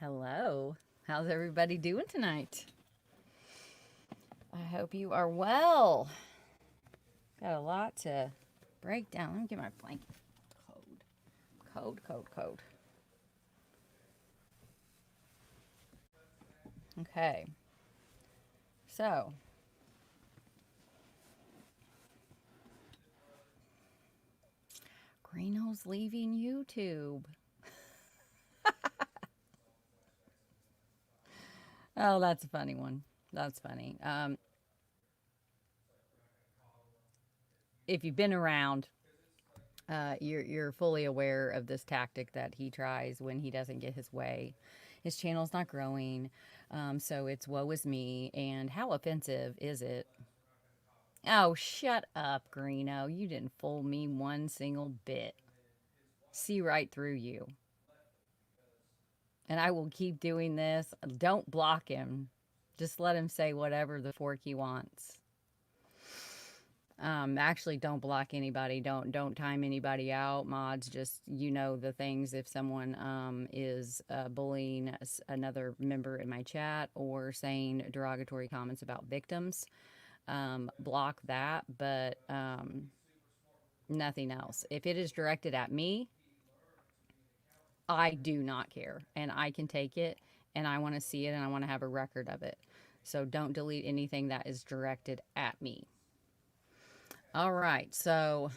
Hello. How's everybody doing tonight? I hope you are well. Got a lot to break down. Let me get my blanket. Code. Okay. So, Greeno's leaving YouTube. Oh, that's a funny one. That's funny. If you've been around, you're fully aware of this tactic that he tries when he doesn't get his way. His channel's not growing, so it's woe is me. And how offensive is it? Oh, shut up, Greeno. You didn't fool me one single bit. See right through you. And I will keep doing this. Don't block him. Just let him say whatever the fork he wants. Actually, don't block anybody. Don't time anybody out. Mods, just the things. If someone is bullying another member in my chat or saying derogatory comments about victims, block that. But nothing else. If it is directed at me, I do not care, and I can take it, and I want to see it, and I want to have a record of it. So don't delete anything that is directed at me. All right, so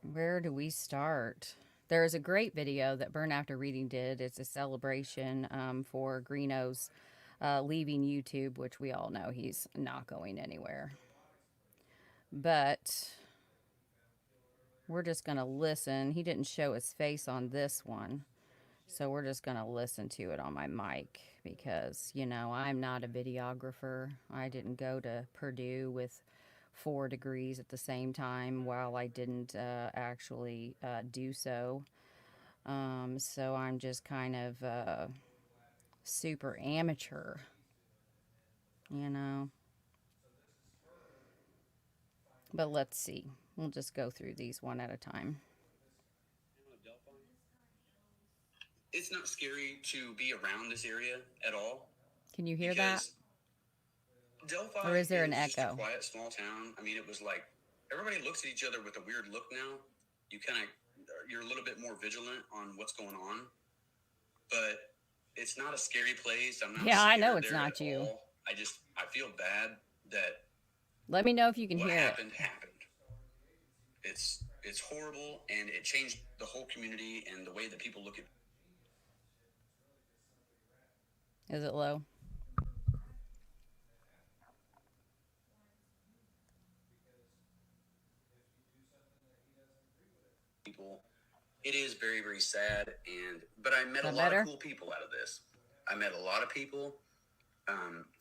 where do we start? There is a great video that Burn After Reading did. It's a celebration for Greeno's leaving YouTube, which we all know he's not going anywhere. But we're just going to listen. He didn't show his face on this one, so we're just going to listen to it on my mic because, I'm not a videographer. I didn't go to Purdue with 4 degrees at the same time while I didn't actually do so. So I'm just kind of super amateur, But let's see. We'll just go through these one at a time. It's not scary to be around this area at all. Can you hear that? Delphi or is there an just echo? A quiet small town. I mean, it was like everybody looks at each other with a weird look now. You're a little bit more vigilant on what's going on, but it's not a scary place. I'm not. Yeah, I know it's not you. I feel bad that. Let me know if you can hear it. What happened. It's horrible, and it changed the whole community and the way that people look at. Is it low? People, it is very, very sad, but I met a lot of cool people out of this. I met a lot of people,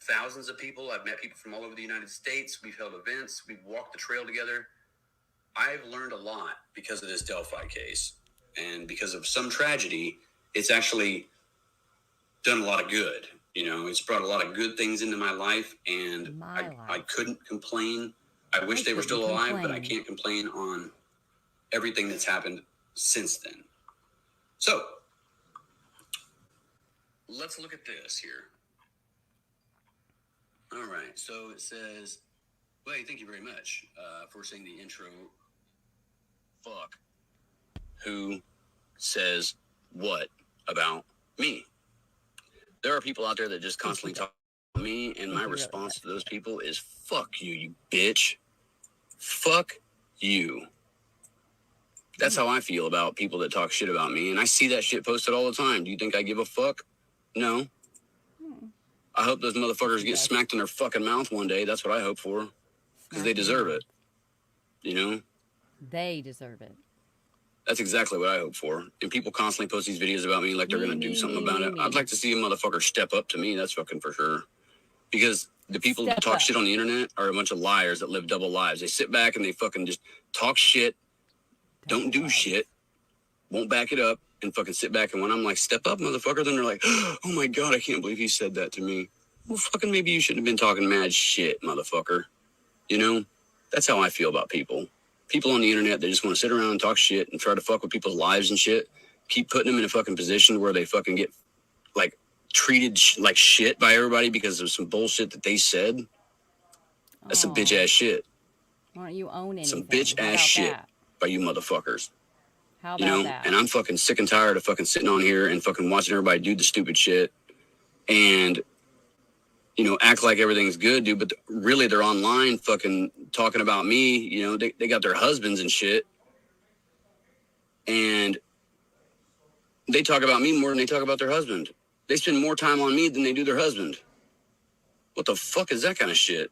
thousands of people. I've met people from all over the United States. We've held events. We've walked the trail together. I've learned a lot because of this Delphi case, and because of some tragedy, it's actually done a lot of good. It's brought a lot of good things into my life, and I couldn't complain. I wish they were still alive, but I can't complain on everything that's happened since then. So, let's look at this here. All right, so it says, well, thank you very much for saying the intro. Fuck. Who says what about me? There are people out there that just constantly talk about me, and my response to those people is, fuck you, you bitch. Fuck you. That's how I feel about people that talk shit about me, and I see that shit posted all the time. Do you think I give a fuck? No. I hope those motherfuckers get smacked in their fucking mouth one day. That's what I hope for, because they deserve it. They deserve it. That's exactly what I hope for. And people constantly post these videos about me like they're going to do something about it. I'd like to see a motherfucker step up to me. That's fucking for sure. Because the people that talk shit on the internet are a bunch of liars that live double lives. They sit back and they fucking just talk shit, don't do shit, won't back it up, and fucking sit back. And when I'm like, step up, motherfucker, then they're like, oh my God, I can't believe he said that to me. Well, fucking maybe you shouldn't have been talking mad shit, motherfucker. That's how I feel about people. People on the internet, they just want to sit around and talk shit and try to fuck with people's lives and shit. keep putting them in a fucking position where they fucking get like treated like shit by everybody because of some bullshit that they said. That's some bitch ass shit. Why don't you own anything? Some bitch ass shit by you motherfuckers. How about that? And I'm fucking sick and tired of fucking sitting on here and fucking watching everybody do the stupid shit and, act like everything's good, dude. But really, they're online fucking talking about me. They got their husbands and shit. And they talk about me more than they talk about their husband. They spend more time on me than they do their husband. What the fuck is that kind of shit?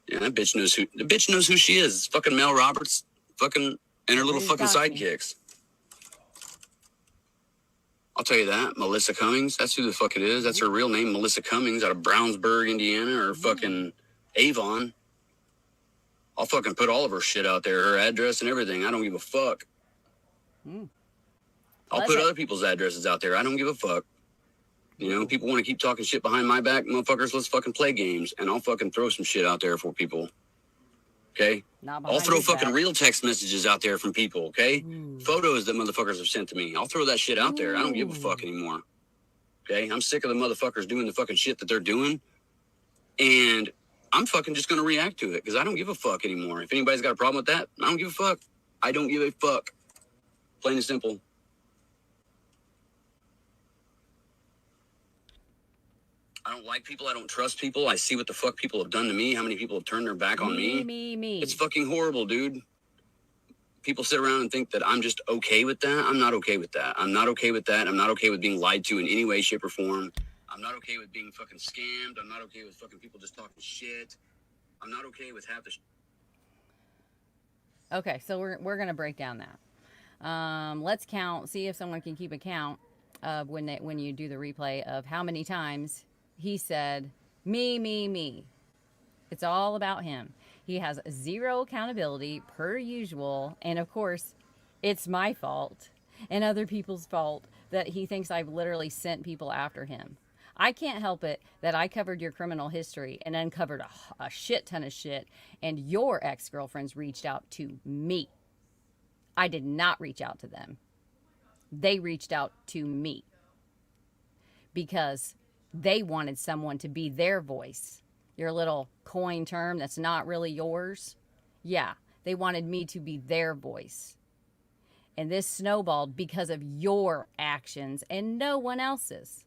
Yeah, that bitch knows who she is. It's fucking Mel Roberts, fucking, and her little fucking sidekicks. I'll tell you that. Melissa Cummings, that's who the fuck it is. That's her real name, Melissa Cummings, out of Brownsburg, Indiana, or fucking Avon. I'll fucking put all of her shit out there, her address and everything. I don't give a fuck. I'll put other people's addresses out there. I don't give a fuck. People want to keep talking shit behind my back. Motherfuckers, let's fucking play games. And I'll fucking throw some shit out there for people. Okay? I'll throw fucking real text messages out there from people. Okay? Photos that motherfuckers have sent to me. I'll throw that shit out there. I don't give a fuck anymore. Okay? I'm sick of the motherfuckers doing the fucking shit that they're doing. And I'm fucking just going to react to it because I don't give a fuck anymore. If anybody's got a problem with that, I don't give a fuck. I don't give a fuck. Plain and simple. I don't like people. I don't trust people. I see what the fuck people have done to me. How many people have turned their back on me. Me. It's fucking horrible, dude. People sit around and think that I'm just okay with that. I'm not okay with that. I'm not okay with that. I'm not okay with being lied to in any way, shape, or form. I'm not okay with being fucking scammed. I'm not okay with fucking people just talking shit. I'm not okay with half the Okay, so we're gonna break down that. Let's count. See if someone can keep a count of when you do the replay of how many times he said, me. It's all about him. He has zero accountability per usual. And of course, it's my fault and other people's fault that he thinks I've literally sent people after him. I can't help it that I covered your criminal history and uncovered a shit ton of shit. And your ex-girlfriends reached out to me. I did not reach out to them. They reached out to me because they wanted someone to be their voice. Your little coin term that's not really yours. Yeah, they wanted me to be their voice. And this snowballed because of your actions and no one else's.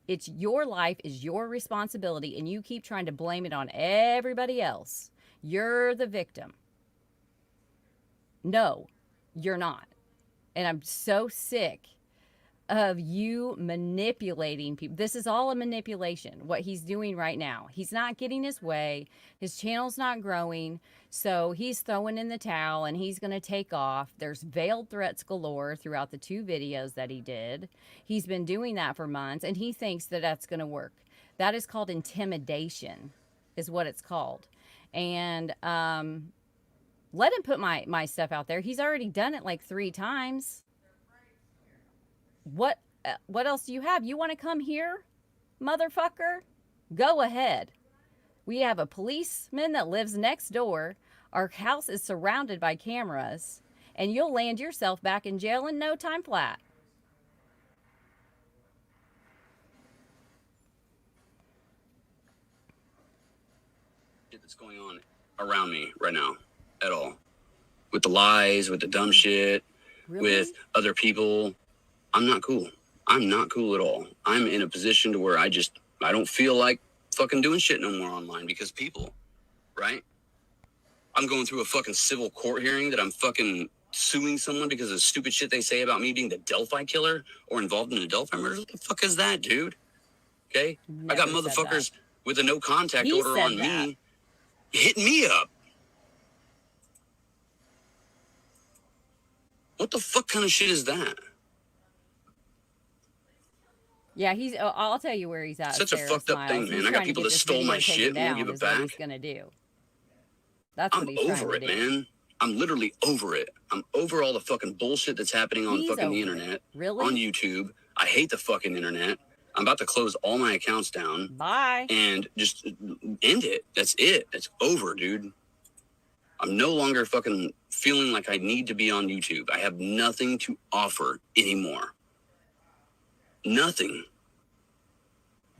It's your life is your responsibility, and you keep trying to blame it on everybody else. You're the victim. No, you're not. And I'm so sick of you manipulating people. This is all a manipulation, what he's doing right now. He's not getting his way. His channel's not growing. So he's throwing in the towel and he's going to take off. There's veiled threats galore throughout the 2 videos that he did. He's been doing that for months and he thinks that that's going to work. That is called intimidation, is what it's called. And let him put my stuff out there. He's already done it like 3 times. What else do you have? You want to come here, motherfucker? Go ahead. We have a policeman that lives next door. Our house is surrounded by cameras, and you'll land yourself back in jail in no time flat. That's going on around me right now at all. With the lies, with the dumb shit, with other people. I'm not cool. I'm not cool at all. I'm in a position to where I don't feel like fucking doing shit no more online because people, right? I'm going through a fucking civil court hearing that I'm fucking suing someone because of the stupid shit they say about me being the Delphi killer or involved in the Delphi murders. What the fuck is that, dude? Okay? I got motherfuckers with a no contact order on me hitting me up. What the fuck kind of shit is that? Yeah, I'll tell you where he's at. Such a fucked up thing, man. I got people that stole my shit and won't give it back. What he's gonna do. That's what he's trying to do. I'm over it, man. I'm literally over it. I'm over all the fucking bullshit that's happening on fucking the internet. Really? On YouTube. I hate the fucking internet. I'm about to close all my accounts down. Bye. And just end it. That's it. It's over, dude. I'm no longer fucking feeling like I need to be on YouTube. I have nothing to offer anymore. Nothing.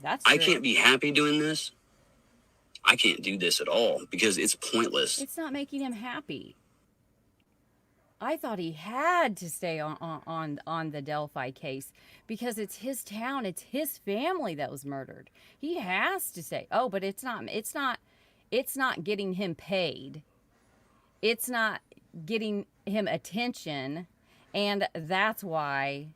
That's true. I can't be happy doing this. I can't do this at all because it's pointless. It's not making him happy. I thought he had to stay on the Delphi case because it's his town, it's his family that was murdered. He has to stay. Oh, but it's not getting him paid. It's not getting him attention, and that's why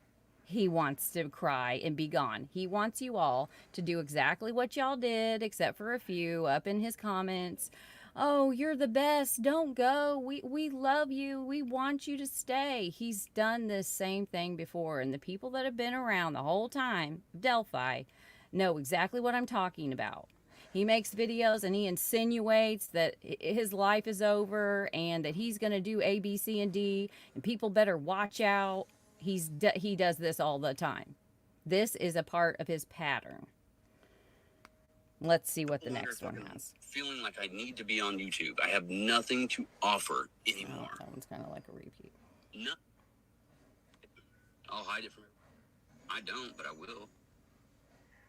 he wants to cry and be gone. He wants you all to do exactly what y'all did, except for a few up in his comments. Oh, you're the best. Don't go. We love you. We want you to stay. He's done this same thing before, and the people that have been around the whole time, Delphi, know exactly what I'm talking about. He makes videos and he insinuates that his life is over and that he's going to do A, B, C, and D, and people better watch out. He does this all the time. This is a part of his pattern. Let's see what the next one has. Feeling like I need to be on YouTube. I have nothing to offer anymore. Oh, that one's kind of like a repeat. No. I'll hide it from I don't, but I will.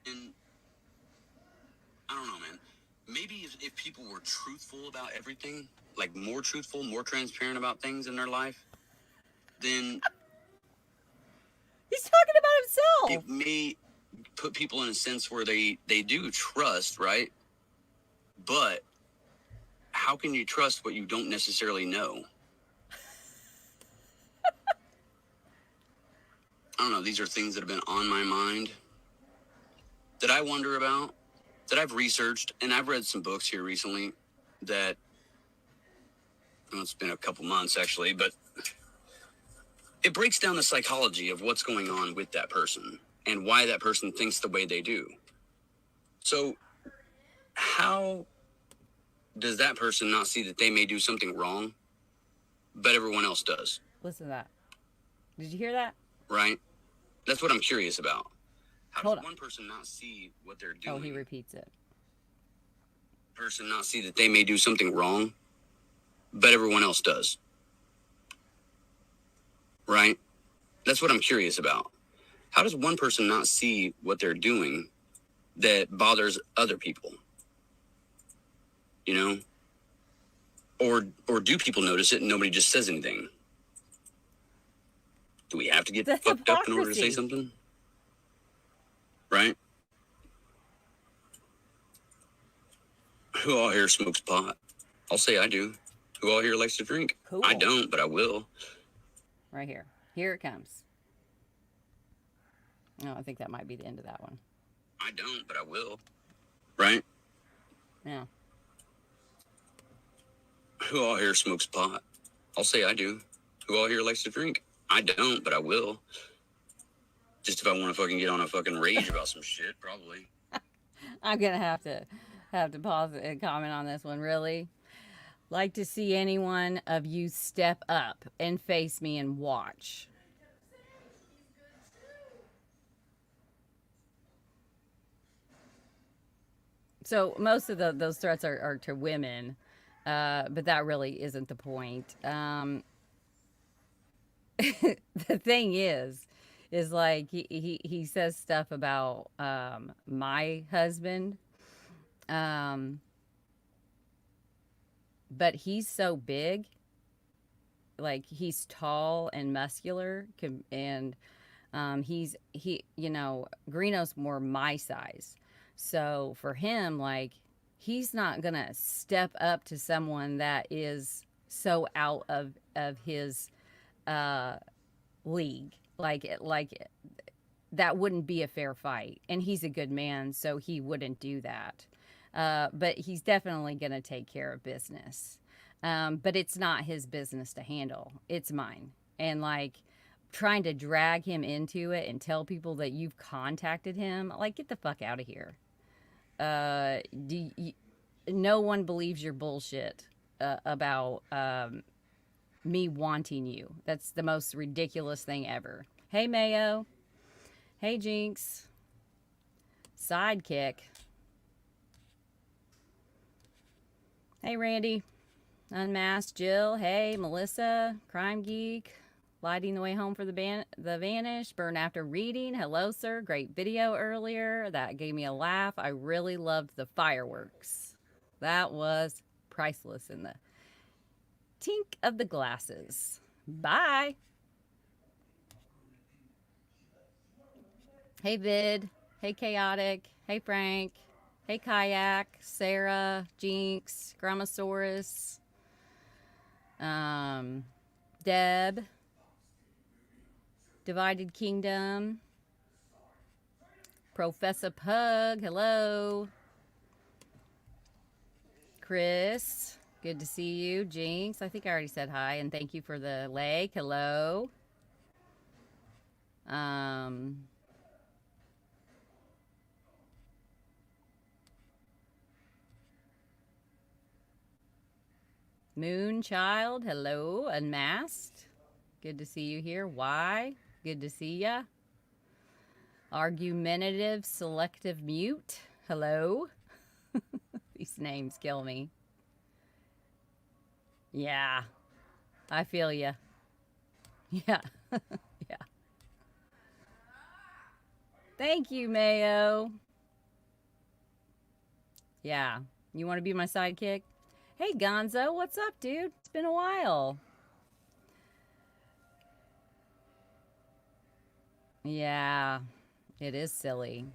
And I don't know, man. Maybe if people were truthful about everything, like more truthful, more transparent about things in their life, then he's talking about himself. It may put people in a sense where they do trust, right? But how can you trust what you don't necessarily know? I don't know. These are things that have been on my mind that I wonder about, that I've researched, and I've read some books here recently that, well, it's been a couple months actually, but it breaks down the psychology of what's going on with that person and why that person thinks the way they do. So how does that person not see that they may do something wrong, but everyone else does? Listen to that. Did you hear that? Right? That's what I'm curious about. How Hold does on. one person not see what they're doing? Oh, he repeats it. Person not see that they may do something wrong, but everyone else does. Right? That's what I'm curious about. How does one person not see what they're doing that bothers other people? You know? Or do people notice it and nobody just says anything? Do we have to get fucked up in order to say something? Right? Who all here smokes pot? I'll say I do. Who all here likes to drink? Cool. I don't, but I will. Right here. Here it comes. Oh, I think that might be the end of that one. I don't, but I will. Right? Yeah. Who all here smokes pot? I'll say I do. Who all here likes to drink? I don't, but I will. Just if I want to fucking get on a fucking rage about some shit, probably. I'm gonna have to pause and comment on this one. Really, like to see anyone of you step up and face me and watch. So most of those threats are to women, but that really isn't the point. The thing is like he says stuff about my husband, but he's so big, like he's tall and muscular, and he Greeno's more my size, so for him, like, he's not gonna step up to someone that is so out of his league. Like that wouldn't be a fair fight. And he's a good man, so he wouldn't do that. But he's definitely going to take care of business. But it's not his business to handle. It's mine. And like trying to drag him into it and tell people that you've contacted him, like, get the fuck out of here. No one believes your bullshit about me wanting you. That's the most ridiculous thing ever. Hey, Mayo. Hey, Jinx. Sidekick. Hey, Randy. Unmasked Jill. Hey, Melissa. Crime Geek. Lighting the way home for the Vanish. Burn after reading. Hello, sir. Great video earlier. That gave me a laugh. I really loved the fireworks. That was priceless in the tink of the glasses. Bye. Hey, Vid. Hey, Chaotic. Hey, Frank. Hey, Kayak. Sarah. Jinx. Gramasaurus. Deb. Divided Kingdom. Professor Pug. Hello. Chris. Good to see you. Jinx. I think I already said hi. And thank you for the leg. Hello. Moonchild. Hello. Unmasked. Good to see you here. Why? Good to see ya. Argumentative selective mute. Hello. These names kill me. Yeah. I feel ya. Yeah. Yeah. Thank you, Mayo. Yeah. You want to be my sidekick? Hey, Gonzo. What's up, dude? It's been a while. Yeah. It is silly.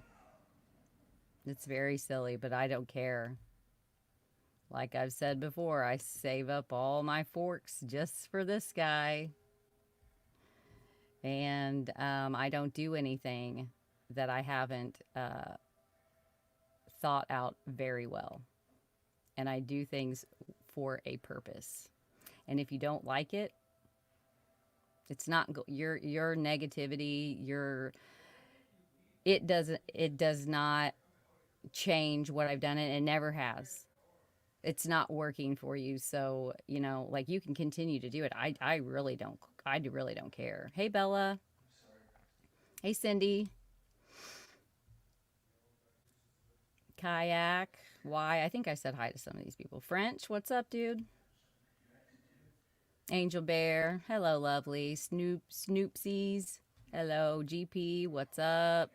It's very silly, but I don't care. Like I've said before, I save up all my forks just for this guy. And I don't do anything that I haven't thought out very well. And I do things for a purpose. And if you don't like it, it's not your negativity, it does not change what I've done, and it never has. It's not working for you, so like, you can continue to do it. I really don't care. Hey, Bella. Hey, Cindy. Kayak. Why? I think I said hi to some of these people. French, what's up, dude? Angel Bear. Hello, lovely. Snoopsies. Hello, GP. What's up?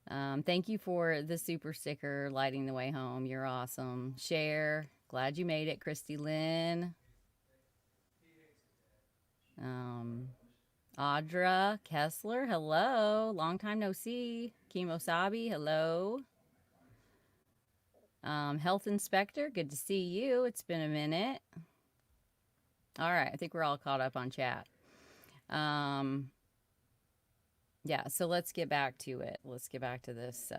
Thank you for the super sticker, lighting the way home. You're awesome. Share. Glad you made it, Christy Lynn. Audra Kessler. Hello. Long time no see. Kimosabi. Hello. Health Inspector. Good to see you. It's been a minute. All right. I think we're all caught up on chat. Yeah, so let's get back to it. Let's get back to this.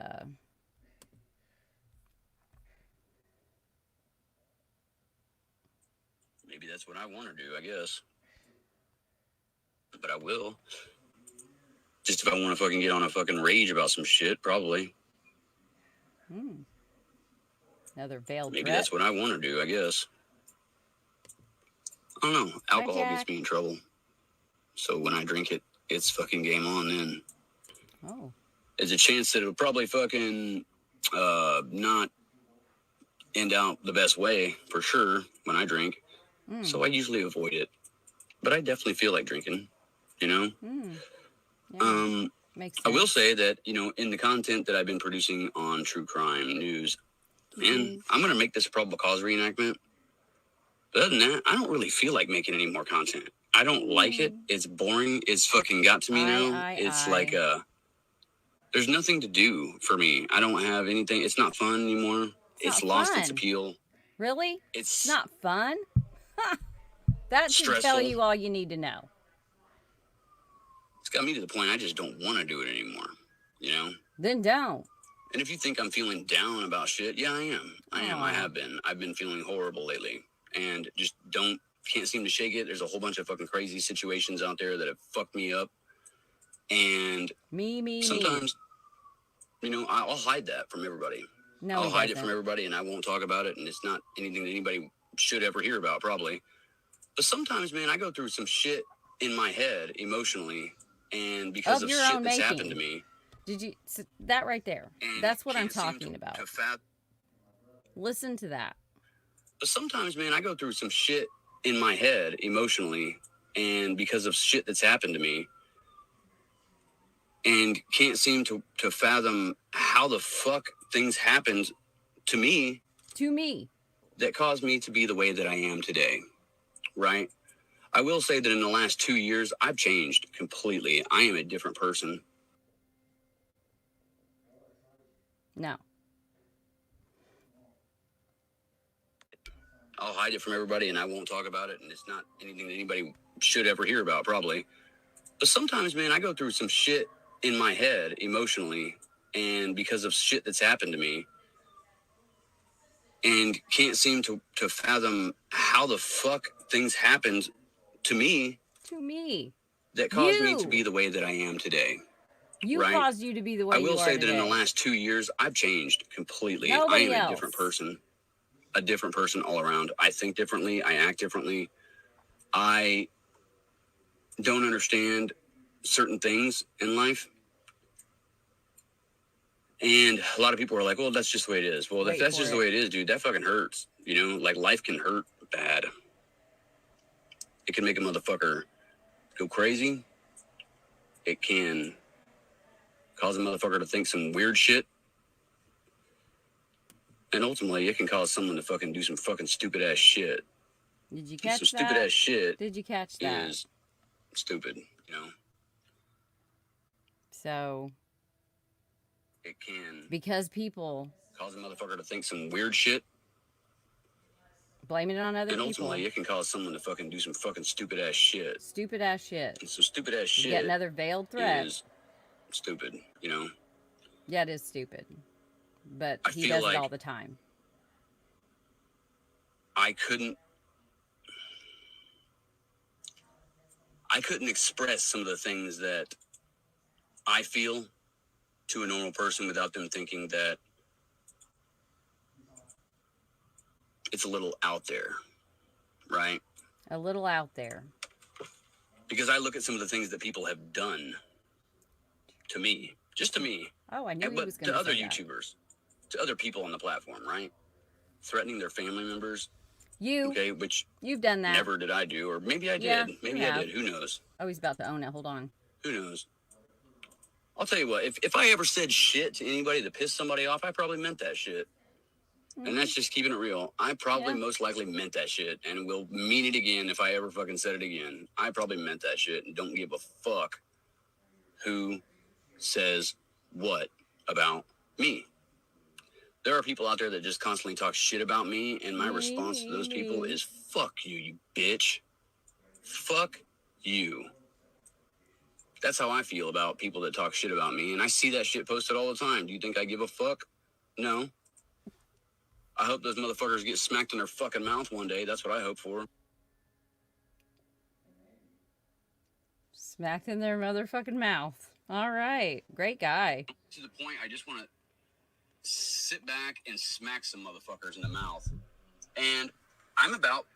Maybe that's what I want to do, I guess. But I will. Just if I want to fucking get on a fucking rage about some shit, probably. Another veiled Maybe threat. that's what I want to do, I guess. I don't know. Alcohol gets me in trouble. So when I drink it, it's fucking game on then. Oh. There's a chance that it'll probably fucking not end out the best way, for sure, when I drink. So I usually avoid it. But I definitely feel like drinking, Yeah. Makes sense. I will say that, in the content that I've been producing on true crime news, and I'm going to make this a probable cause reenactment. But other than that, I don't really feel like making any more content. I don't like it. It's boring. It's fucking got to me now. It's like there's nothing to do for me. I don't have anything. It's not fun anymore. It's lost its appeal. Really? It's not fun? That should tell you all you need to know. It's got me to the point I just don't want to do it anymore, Then don't. And if you think I'm feeling down about shit, yeah, I am. I have been. I've been feeling horrible lately. And just can't seem to shake it. There's a whole bunch of fucking crazy situations out there that have fucked me up. And sometimes, I'll hide that from everybody. No, I'll hide it from everybody, and I won't talk about it. And it's not anything that anybody should ever hear about, probably. But sometimes, man, I go through some shit in my head emotionally, and because of shit that's happened to me. Did you that right there? That's what I'm talking about. Listen to that. But sometimes, man, I go through some shit in my head emotionally, and because of shit that's happened to me, and can't seem to fathom how the fuck things happened to me. To me. That caused me to be the way that I am today, right? I will say that in the last 2 years, I've changed completely. I am a different person. No. I'll hide it from everybody and I won't talk about it, and it's not anything that anybody should ever hear about, probably. But sometimes, man, I go through some shit in my head emotionally, and because of shit that's happened to me, and can't seem to fathom how the fuck things happened to me. To me. That caused me to be the way that I am today. You right? caused you to be the way you are today. I will say that in the last 2 years, I've changed completely. Nobody I am else. a different person all around. I think differently. I act differently. I don't understand certain things in life. And a lot of people are like, well, that's just the way it is. Well, if that's just the way it is, dude, that fucking hurts. You know, like life can hurt bad. It can make a motherfucker go crazy. It can cause a motherfucker to think some weird shit. And ultimately, it can cause someone to fucking do some fucking stupid ass shit. Did you catch that? Some stupid ass shit. Did you catch that? Is stupid, you know? So. It can. Because people. Cause a motherfucker to think some weird shit. Blame it on other people. And ultimately, it can cause someone to fucking do some fucking stupid ass shit. Stupid ass shit. And some stupid ass shit. Get another veiled threat. Is stupid, you know? Yeah, it is stupid. But he does it all the time. I couldn't express some of the things that I feel to a normal person without them thinking that it's a little out there, right? A little out there. Because I look at some of the things that people have done to me, just to me. Oh, I knew he was going to other say YouTubers, to other people on the platform, right? Threatening their family members. Okay, which you've done that. Never did I do, or maybe I did. Yeah, maybe I did. Who knows? Oh, he's about to own it. Hold on. Who knows? I'll tell you what, if I ever said shit to anybody that pissed somebody off, I probably meant that shit. And that's just keeping it real. I probably most likely meant that shit and will mean it again if I ever fucking said it again. I probably meant that shit and don't give a fuck who says what about me. There are people out there that just constantly talk shit about me, and my response to those people is, fuck you, you bitch. Fuck you. That's how I feel about people that talk shit about me, and I see that shit posted all the time. Do you think I give a fuck? No. I hope those motherfuckers get smacked in their fucking mouth one day. That's what I hope for. Smacked in their motherfucking mouth. All right. Great guy. To the point, I just want to sit back and smack some motherfuckers in the mouth. And I'm about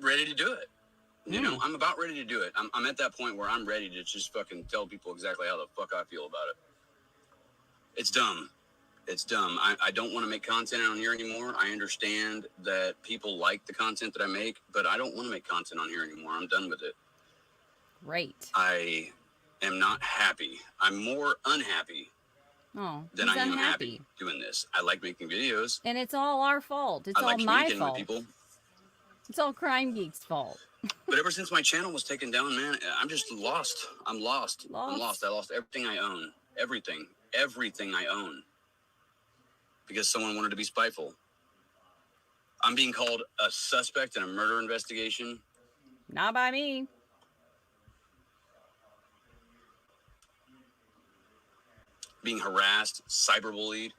ready to do it. You know, I'm about ready to do it. I'm at that point where I'm ready to just fucking tell people exactly how the fuck I feel about it. It's dumb. It's dumb. I don't want to make content on here anymore. I understand that people like the content that I make, but I don't want to make content on here anymore. I'm done with it. Right. I am not happy. I'm more unhappy than I am happy doing this. I like making videos. And it's all our fault. It's all my fault. With people. It's all Crime Geek's fault. But ever since my channel was taken down, man, I'm just lost. I'm lost. I'm lost. I lost everything I own. Everything. Everything I own. Because someone wanted to be spiteful. I'm being called a suspect in a murder investigation. Not by me. Being harassed, cyberbullied.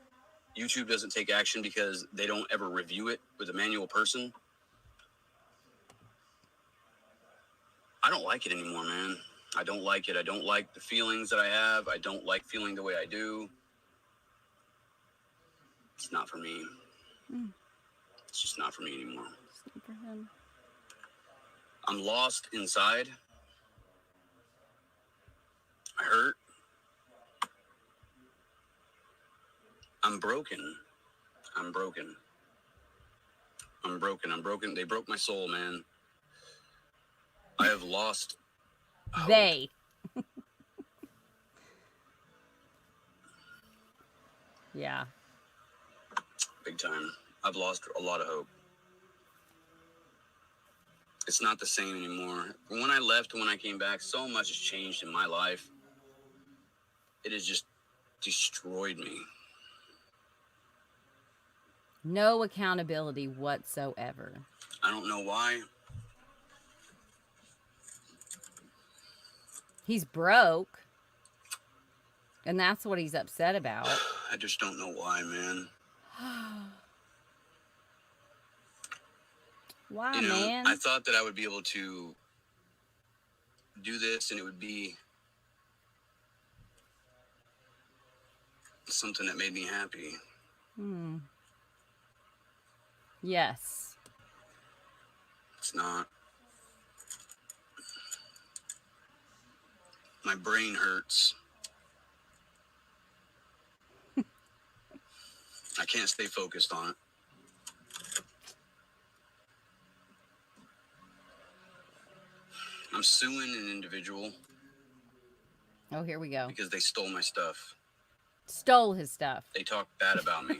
YouTube doesn't take action because they don't ever review it with a manual person. I don't like it anymore, man. I don't like it. I don't like the feelings that I have. I don't like feeling the way I do. It's not for me. It's just not for me anymore. It's not for him. I'm lost inside. I hurt. I'm broken. I'm broken. I'm broken. They broke my soul, man. I have lost hope. They. Yeah. Big time. I've lost a lot of hope. It's not the same anymore. When I left, when I came back, so much has changed in my life. It has just destroyed me. No accountability whatsoever. I don't know why. He's broke. And that's what he's upset about. I just don't know why, man. Why, you know, man? I thought that I would be able to do this and it would be something that made me happy. Yes. It's not. My brain hurts. I can't stay focused on it. I'm suing an individual. Oh, here we go. Because they stole my stuff. Stole his stuff. They talked bad about me.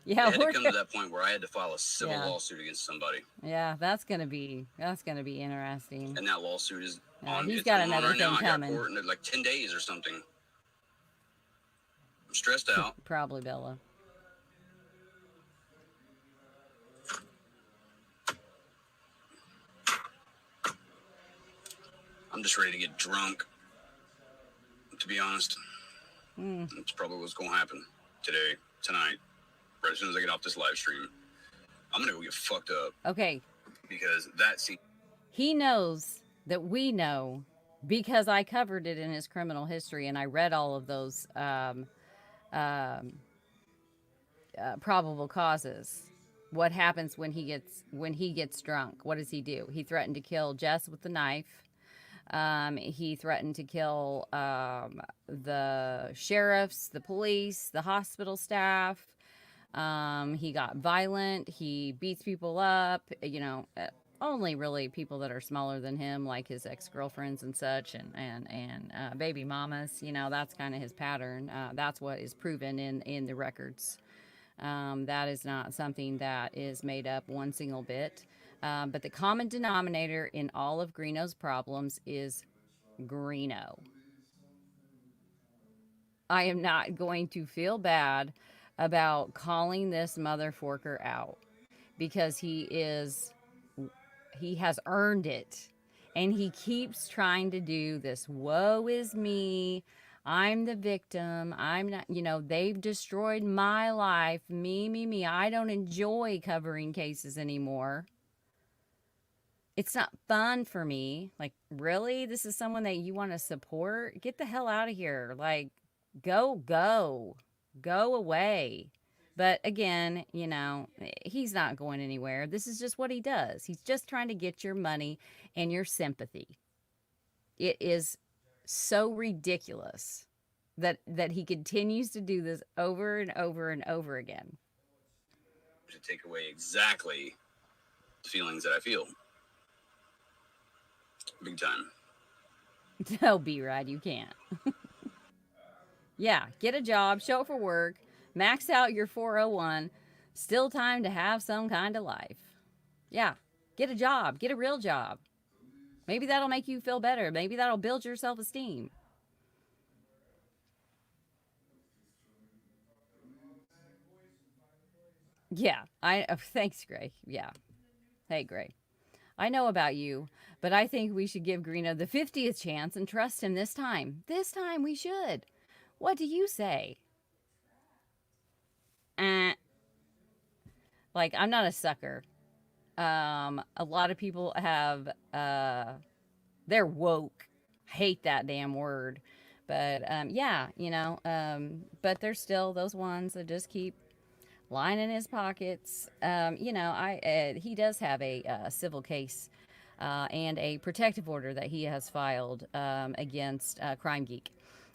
Yeah, it had to come to that point where I had to file a civil lawsuit against somebody. Yeah, that's gonna be interesting. And that lawsuit is on. He's got another right thing now. coming. I got court in like 10 days or something. I'm stressed out. Probably, Bella. I'm just ready to get drunk. To be honest, that's probably what's going to happen today, tonight. Right as soon as I get off this live stream, I'm going to go get fucked up. Okay. Because that scene. He knows that we know because I covered it in his criminal history and I read all of those probable causes. What happens when he gets drunk? What does he do? He threatened to kill Jess with the knife. He threatened to kill the sheriffs, the police, the hospital staff. He got violent. He beats people up. You know, only really people that are smaller than him, like his ex-girlfriends and such, and baby mamas. You know, that's kind of his pattern. That's what is proven in the records. That is not something that is made up one single bit. But the common denominator in all of Greeno's problems is Greeno. I am not going to feel bad about calling this motherforker out because he has earned it. And he keeps trying to do this, woe is me, I'm the victim, I'm not, you know, they've destroyed my life, me, I don't enjoy covering cases anymore. It's not fun for me. Like, really? This is someone that you want to support? Get the hell out of here. Like, go away. But again, you know, he's not going anywhere. This is just what he does. He's just trying to get your money and your sympathy. It is so ridiculous that he continues to do this over and over and over again. To take away exactly the feelings that I feel. Big time. No, B-Ride, you can't. Yeah, get a job, show up for work, max out your 401, still time to have some kind of life. Yeah, get a job, get a real job. Maybe that'll make you feel better. Maybe that'll build your self-esteem. Yeah, thanks, Gray. Yeah. Hey, Gray. I know about you, but I think we should give Greeno the 50th chance and trust him this time. This time we should. What do you say? Like, I'm not a sucker. A lot of people have, they're woke. Hate that damn word. But, yeah, you know, but there's still those ones that just keep lying in his pockets. You know, he does have a civil case and a protective order that he has filed against Crime Geek.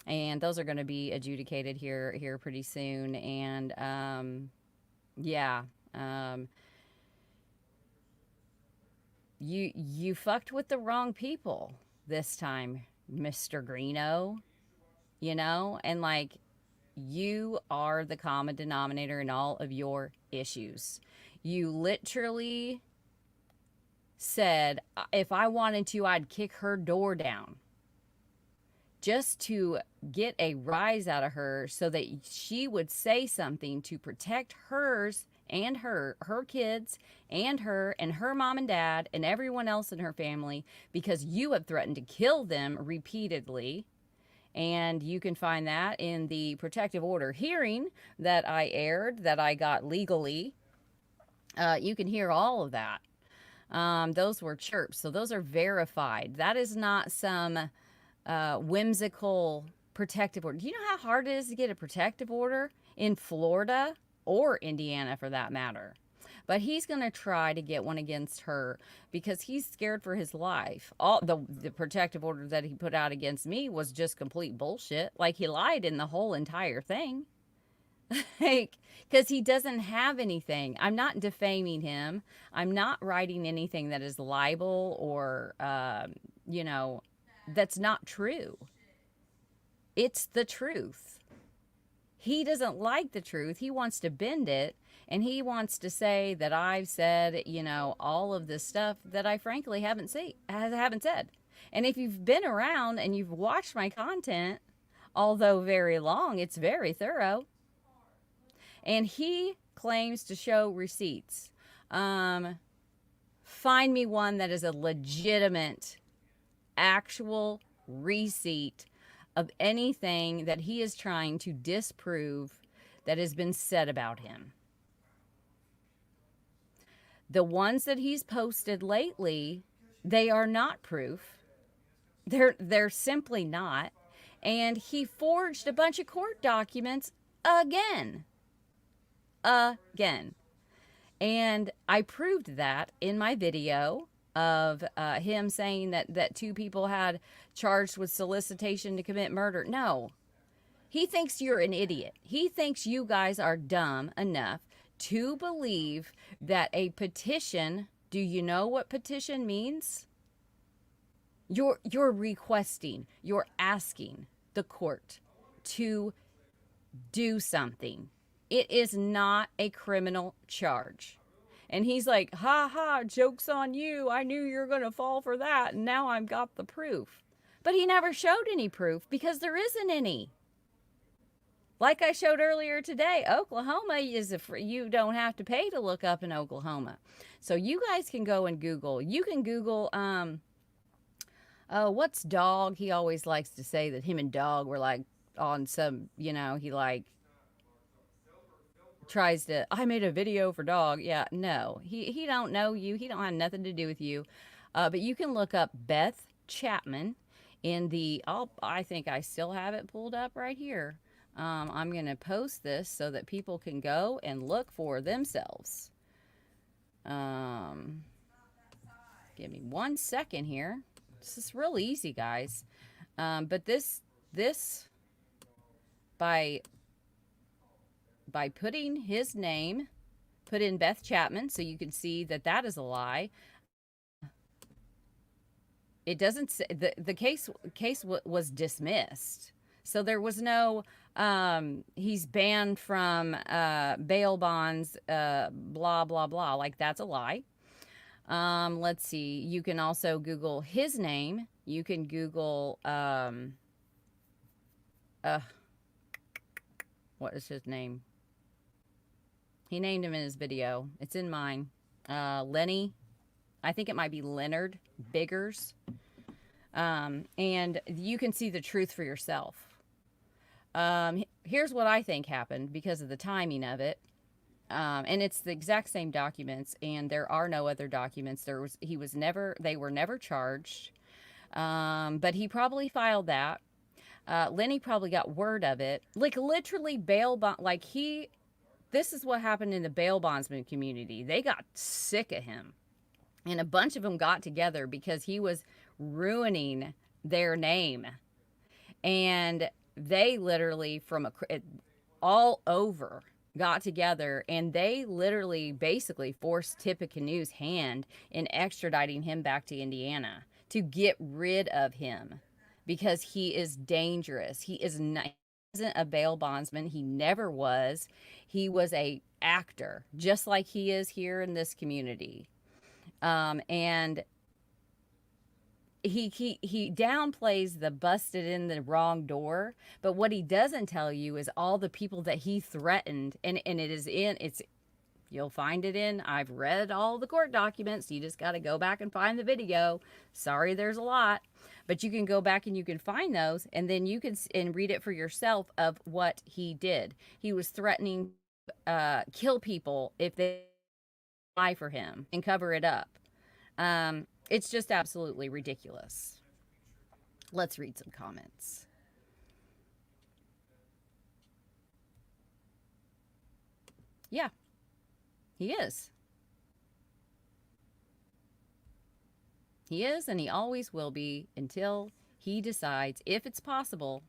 And those are going to be adjudicated here pretty soon. And yeah, Um, you fucked with the wrong people this time, Mr. Greeno, you know? And like, you are the common denominator in all of your issues. You literally said, if I wanted to, I'd kick her door down just to get a rise out of her so that she would say something to protect hers and her kids and her mom and dad and everyone else in her family, because you have threatened to kill them repeatedly. And you can find that in the protective order hearing that I aired, that I got legally. You can hear all of that. Those were chirps. So those are verified. That is not some whimsical protective order. Do you know how hard it is to get a protective order in Florida or Indiana for that matter? But he's going to try to get one against her because he's scared for his life. All the protective order that he put out against me was just complete bullshit. Like, he lied in the whole entire thing. Like, because he doesn't have anything. I'm not defaming him. I'm not writing anything that is libel or, you know, that's not true. It's the truth. He doesn't like the truth. He wants to bend it, and he wants to say that I've said, you know, all of this stuff that I frankly haven't said. And if you've been around and you've watched my content, although very long, it's very thorough. And he claims to show receipts. Find me one that is a legitimate, actual receipt of anything that he is trying to disprove that has been said about him. The ones that he's posted lately, they are not proof. They're simply not. And he forged a bunch of court documents again. Again. And I proved that in my video of him saying that two people had charged with solicitation to commit murder. No. He thinks you're an idiot. He thinks you guys are dumb enough to believe that a petition, do you know what petition means? You're requesting, you're asking the court to do something. It is not a criminal charge. And he's like, ha ha, joke's on you. I knew you were going to fall for that. And now I've got the proof. But he never showed any proof because there isn't any. Like I showed earlier today, Oklahoma is you don't have to pay to look up in Oklahoma. So you guys can go and Google. You can Google, what's dog? He always likes to say that him and dog were like on some, you know, he like tries to, I made a video for dog. Yeah, no, he don't know you. He don't have nothing to do with you. But you can look up Beth Chapman in the, I think I still have it pulled up right here. I'm going to post this so that people can go and look for themselves. Give me 1 second here. This is real easy, guys. But this by putting his name, put in Beth Chapman, so you can see that that is a lie. It doesn't say, the case was dismissed. So there was no, he's banned from bail bonds, blah, blah, blah. Like, that's a lie. Let's see. You can also Google his name. You can Google, what is his name? He named him in his video. It's in mine. Lenny. I think it might be Leonard Biggers. And you can see the truth for yourself. Here's what I think happened because of the timing of it. And it's the exact same documents, and there are no other documents. They were never charged. But he probably filed that. Lenny probably got word of it. Like, literally bail bond, this is what happened in the bail bondsman community. They got sick of him. And a bunch of them got together because he was ruining their name. And they literally, all over, got together and they literally basically forced Tippecanoe's hand in extraditing him back to Indiana to get rid of him because he is dangerous. He is not, he isn't a bail bondsman. He never was. He was a actor, just like he is here in this community. And he downplays the busted in the wrong door, but what he doesn't tell you is all the people that he threatened, and it is in it's you'll find it in, I've read all the court documents. You just got to go back and find the video. Sorry, there's a lot, but you can go back and you can find those, and then you can and read it for yourself of what he did. He was threatening kill people if they lie for him and cover it up. It's just absolutely ridiculous. Let's read some comments. Yeah, he is. He is, and he always will be until he decides, if it's possible,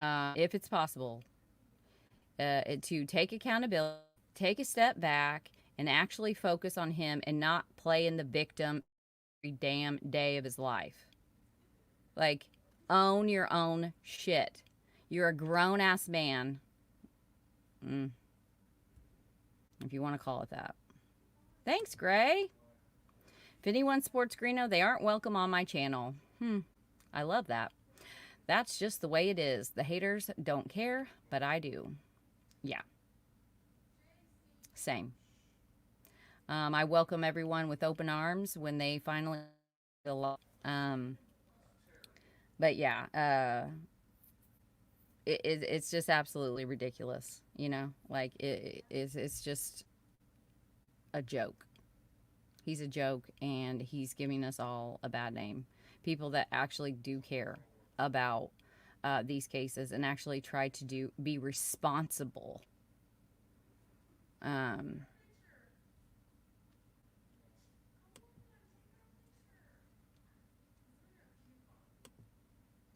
to take accountability, take a step back, and actually focus on him and not play in the victim every damn day of his life. Like, own your own shit. You're a grown ass man. If you want to call it that. Thanks, Gray. If anyone sports Greeno, they aren't welcome on my channel. I love that. That's just the way it is. The haters don't care, but I do. Yeah. Same. I welcome everyone with open arms when they finally but yeah, it's just absolutely ridiculous, you know? Like, it's just a joke. He's a joke, and he's giving us all a bad name. People that actually do care about these cases and actually try to be responsible.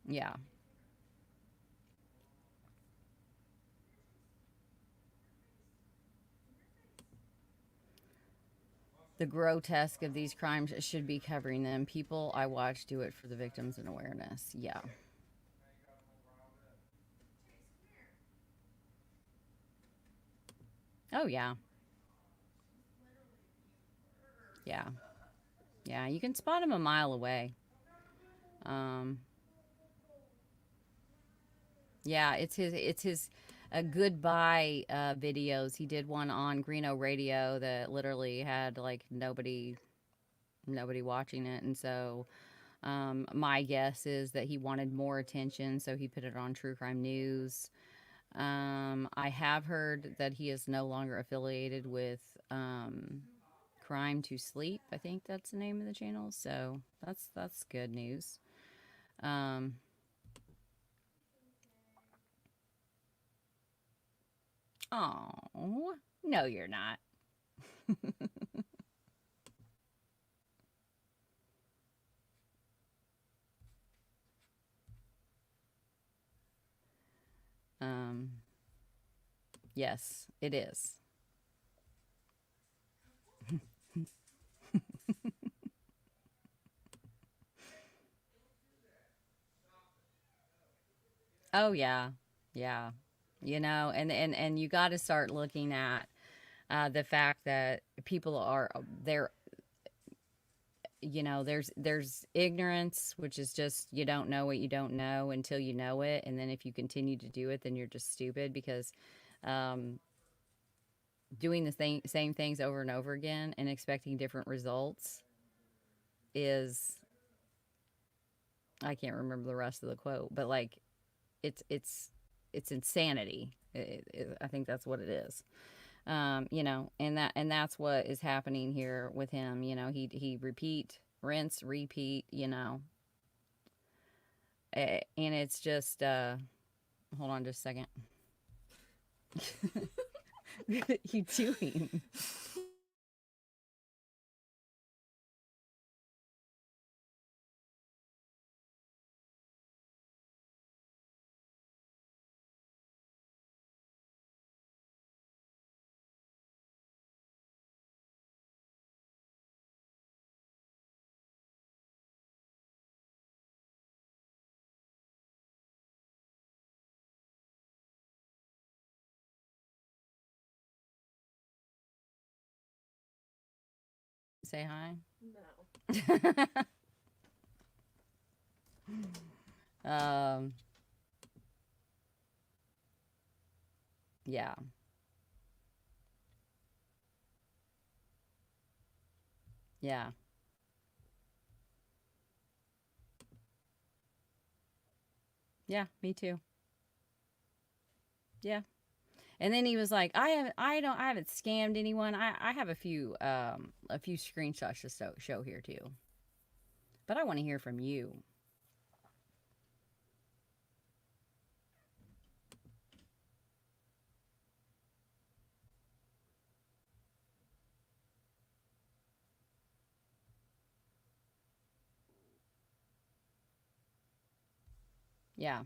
Yeah. The grotesque of these crimes should be covering them. People I watch do it for the victims and awareness. Yeah. Oh, yeah. Yeah. Yeah. You can spot him a mile away. Yeah, it's his goodbye videos. He did one on Greeno Radio that literally had like nobody watching it, and so my guess is that he wanted more attention, so he put it on True Crime News. I have heard that he is no longer affiliated with Crime to Sleep. I think that's the name of the channel. So that's good news. Oh, no, you're not. um, yes, it is. Oh yeah, yeah. You know, and you got to start looking at the fact that people are there. You know, there's ignorance, which is just you don't know what you don't know until you know it, and then if you continue to do it, then you're just stupid because um, doing the same things over and over again and expecting different results is I can't remember the rest of the quote, but like it's it's it's insanity. I think that's what it is. You know, and that's what is happening here with him. You know, he repeat, rinse, repeat. You know, and it's just hold on just a second. What are you doing? Say hi. No. um, yeah. Yeah. Yeah, me too. Yeah. And then he was like, I haven't scammed anyone. I have a few screenshots to show here too. But I want to hear from you. Yeah.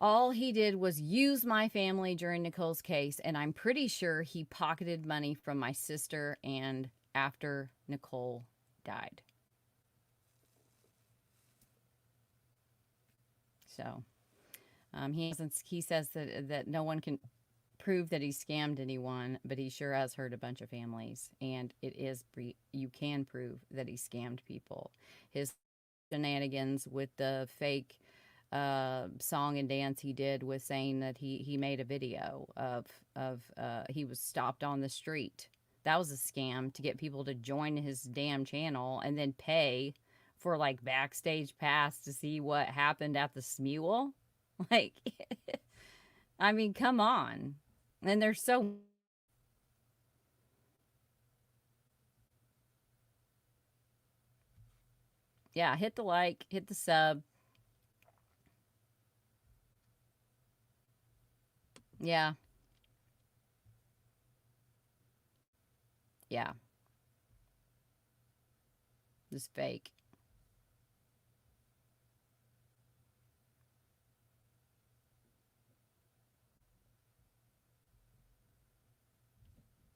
All he did was use my family during Nicole's case, and I'm pretty sure he pocketed money from my sister and after Nicole died. So he says that no one can prove that he scammed anyone, but he sure has hurt a bunch of families, and you can prove that he scammed people. His shenanigans with the fake song and dance he did with saying that he made a video of he was stopped on the street. That was a scam to get people to join his damn channel and then pay for like backstage pass to see what happened at the Smule. Like, I mean, come on. And they're so, yeah, hit the like, hit the sub. Yeah, yeah, just fake.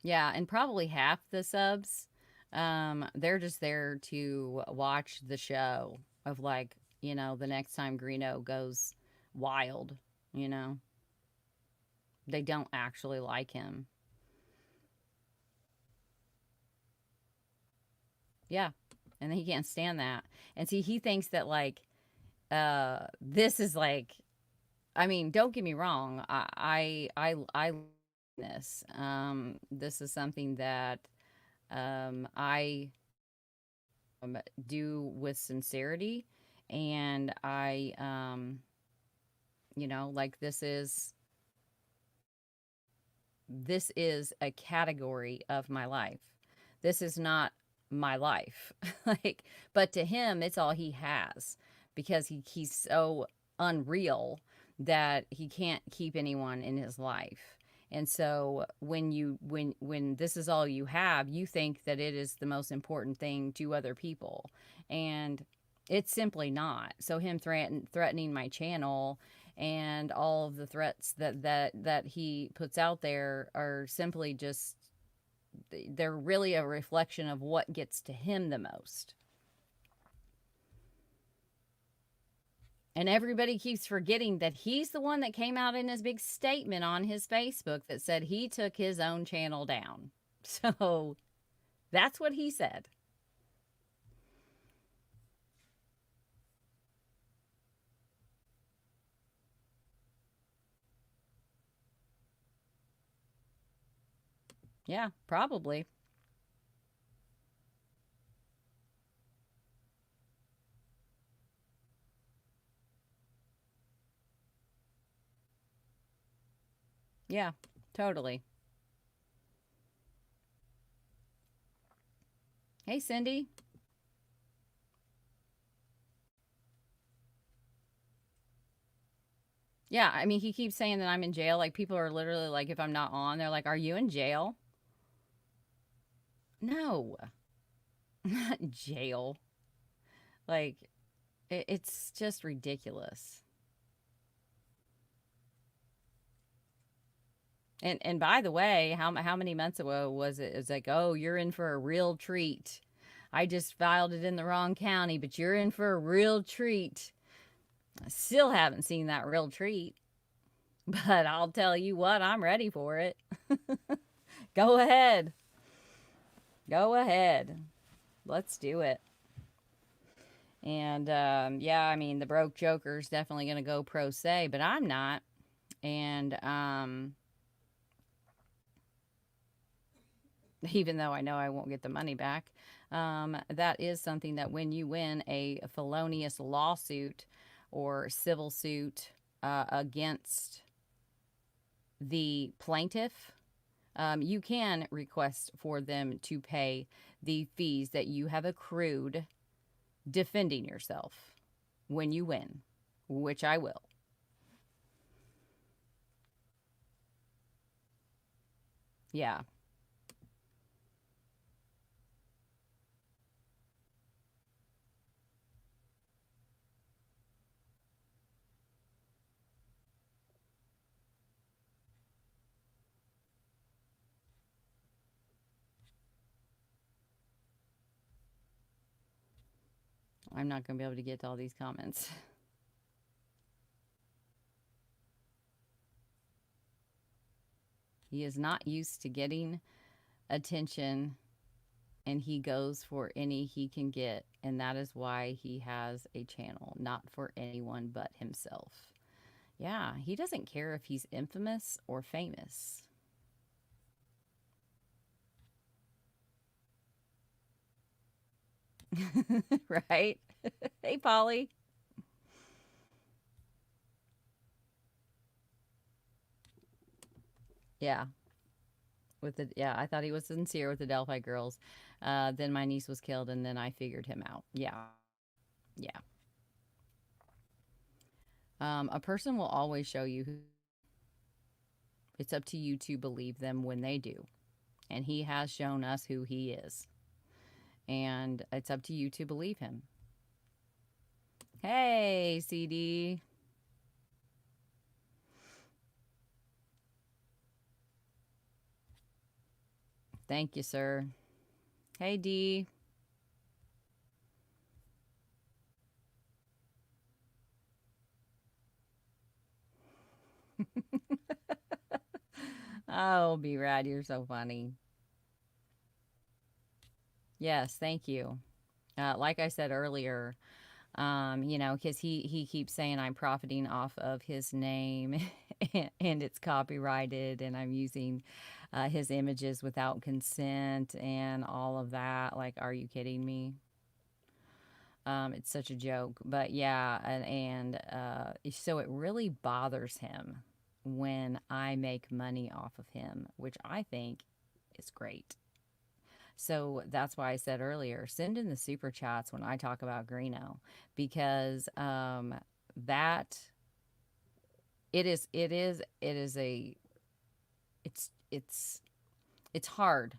Yeah, and probably half the subs, they're just there to watch the show of like, the next time Greeno goes wild, you know. They don't actually like him. Yeah. And he can't stand that. And see, he thinks that like this is like, I mean, don't get me wrong. I this. This is something that I do with sincerity, and like this is a category of my life. This is not my life. Like, but to him, it's all he has because he's so unreal that he can't keep anyone in his life. And so when this is all you have, you think that it is the most important thing to other people. And it's simply not. So him threatening my channel and all of the threats that he puts out there are simply just, they're really a reflection of what gets to him the most. And everybody keeps forgetting that he's the one that came out in his big statement on his Facebook that said he took his own channel down. So that's what he said. Yeah, probably. Yeah, totally. Hey, Cindy. Yeah, I mean, he keeps saying that I'm in jail. Like, people are literally like, if I'm not on, they're like, are you in jail? No, not jail. Like, it's just ridiculous. And by the way, how many months ago was it? It's like, oh, you're in for a real treat. I just filed it in the wrong county, but you're in for a real treat. I still haven't seen that real treat, but I'll tell you what, I'm ready for it. Go ahead. Go ahead. Let's do it. And yeah, I mean, the broke Joker's definitely going to go pro se, but I'm not. And even though I know I won't get the money back, that is something that when you win a felonious lawsuit or civil suit against the plaintiff, you can request for them to pay the fees that you have accrued defending yourself when you win, which I will. Yeah. I'm not going to be able to get to all these comments. He is not used to getting attention and he goes for any he can get. And that is why he has a channel, not for anyone but himself. Yeah, he doesn't care if he's infamous or famous. Right? Hey, Polly. Yeah. I thought he was sincere with the Delphi girls. Then my niece was killed, and then I figured him out. Yeah. Yeah. A person will always show you who. It's up to you to believe them when they do. And he has shown us who he is. And it's up to you to believe him. Hey, CD. Thank you, sir. Hey, D. Oh, B-Rad, you're so funny. Yes, thank you. Like I said earlier, because he keeps saying I'm profiting off of his name and it's copyrighted and I'm using his images without consent and all of that. Like, are you kidding me? It's such a joke. But yeah, so it really bothers him when I make money off of him, which I think is great. So that's why I said earlier, send in the super chats when I talk about Greeno, because that it's it's hard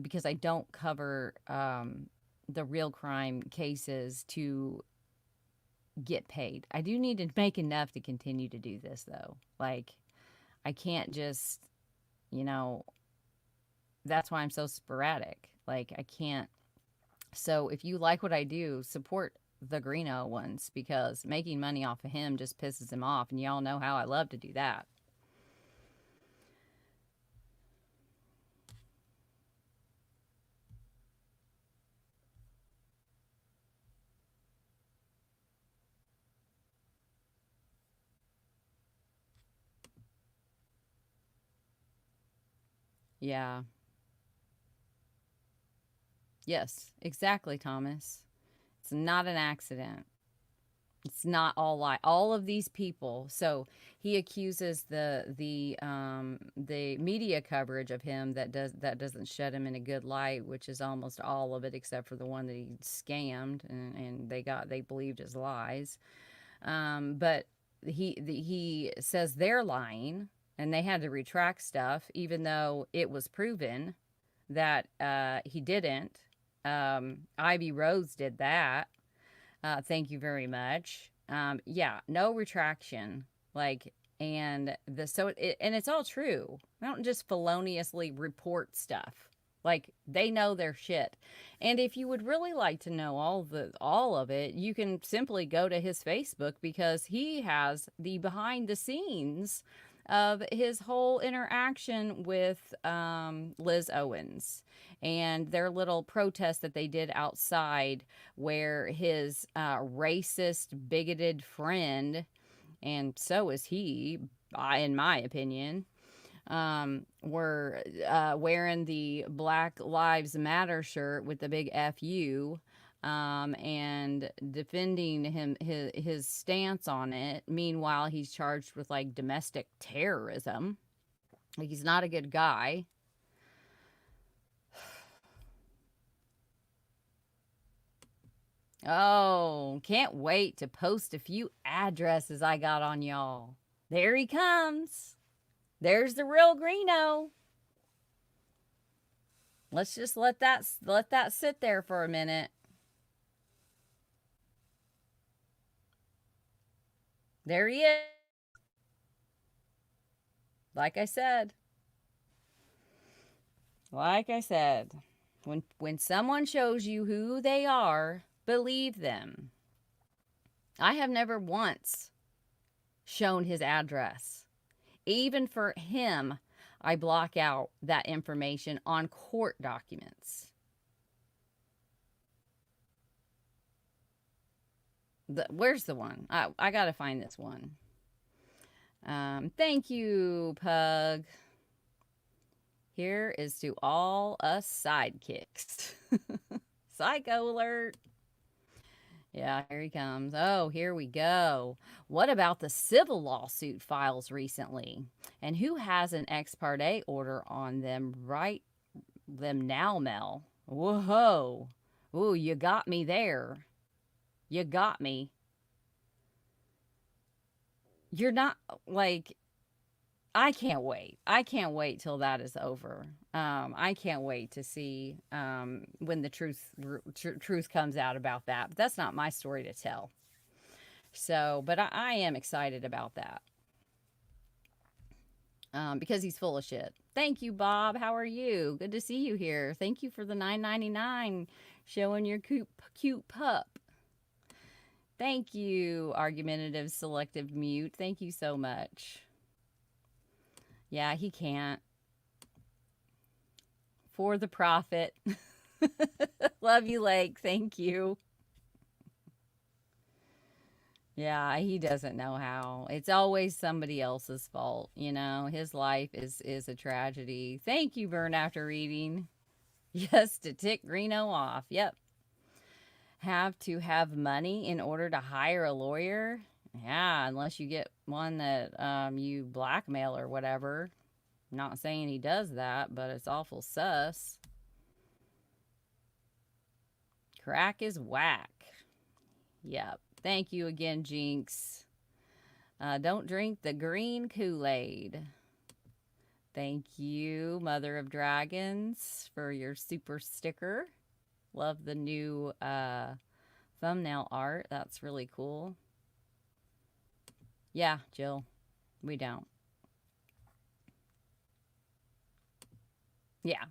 because I don't cover the real crime cases to get paid. I do need to make enough to continue to do this though. Like I can't just, you know, that's why I'm so sporadic. Like I can't. So if you like what I do, support the Greeno ones because making money off of him just pisses him off, and y'all know how I love to do that. Yeah. Yes, exactly, Thomas. It's not an accident. It's not all lie. All of these people. So he accuses the media coverage of him that doesn't shed him in a good light, which is almost all of it except for the one that he scammed and they believed his lies. But he says they're lying and they had to retract stuff even though it was proven that he didn't. Ivy Rose did that. Thank you very much. Yeah, no retraction. Like, and it's all true. I don't just feloniously report stuff. Like they know their shit. And if you would really like to know all of it, you can simply go to his Facebook because he has the behind the scenes of his whole interaction with Liz Owens and their little protest that they did outside, where his racist, bigoted friend, and so is he, in my opinion, were wearing the Black Lives Matter shirt with the big FU, and defending his stance on it. Meanwhile, he's charged with like domestic terrorism. Like, he's not a good guy. Oh, can't wait to post a few addresses I got on y'all. There he comes. There's the real Greeno. Let's just let that sit there for a minute. There he is. Like I said. When someone shows you who they are, believe them. I have never once shown his address. Even for him, I block out that information on court documents. Where's the one? I gotta find this one. Thank you, Pug. Here is to all us sidekicks. Psycho alert. Yeah, here he comes. Oh, here we go. What about the civil lawsuit files recently? And who has an ex parte order on them right them now, Mel? Whoa. Ooh, you got me there. You got me. You're not, like, I can't wait. I can't wait till that is over. I can't wait to see when the truth comes out about that. But that's not my story to tell. So, but I am excited about that because he's full of shit. Thank you, Bob. How are you? Good to see you here. Thank you for the $9.99 showing your cute pup. Thank you, argumentative selective mute. Thank you so much. Yeah, he can't. For the profit. Love you, Lake. Thank you. Yeah, he doesn't know how. It's always somebody else's fault, you know. His life is a tragedy. Thank you, Burn After Reading. Yes, to tick Greeno off. Yep. Have to have money in order to hire a lawyer? Yeah, unless you get one that you blackmail or whatever. Not saying he does that, but it's awful sus. Crack is whack. Yep. Thank you again, Jinx. Don't drink the green Kool-Aid. Thank you, Mother of Dragons, for your super sticker. Love the new thumbnail art. That's really cool. Yeah, Jill, we don't. Yeah.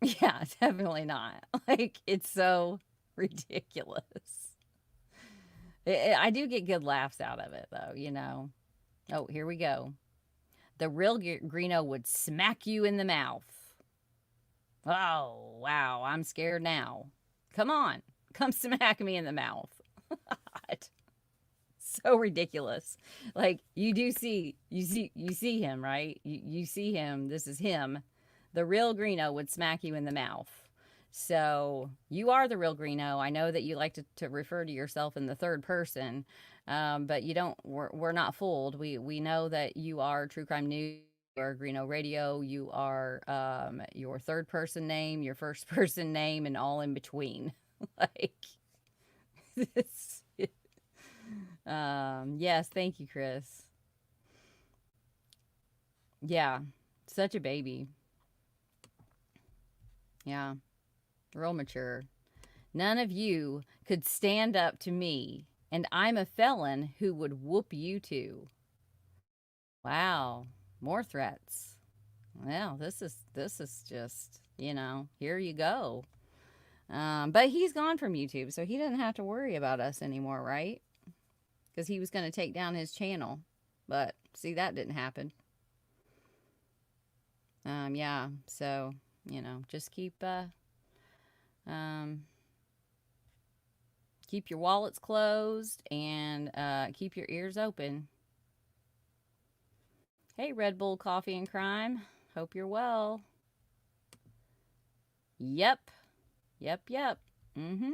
Yeah, definitely not. Like, it's so ridiculous. I do get good laughs out of it, though, you know. Oh, here we go. The real Greeno would smack you in the mouth. Oh, wow. I'm scared now. Come on. Come smack me in the mouth. So ridiculous. Like, you see him, right? You see him. This is him. The real Greeno would smack you in the mouth. So you are the real Greeno. I know that you like to refer to yourself in the third person, but you don't. We're not fooled. We know that you are True Crime News. You are Greeno Radio. You are your third person name, your first person name, and all in between. Like this. Yes, thank you, Chris. Yeah, such a baby. Yeah, real mature. None of you could stand up to me, and I'm a felon who would whoop you too. Wow, more threats. Well, this is just, you know, here you go. But he's gone from YouTube, so he doesn't have to worry about us anymore, right? Because he was going to take down his channel, but See, that didn't happen. Yeah, so, just keep your wallets closed and keep your ears open. Hey, Red Bull Coffee and Crime. Hope you're well. Yep. Yep. Mm-hmm.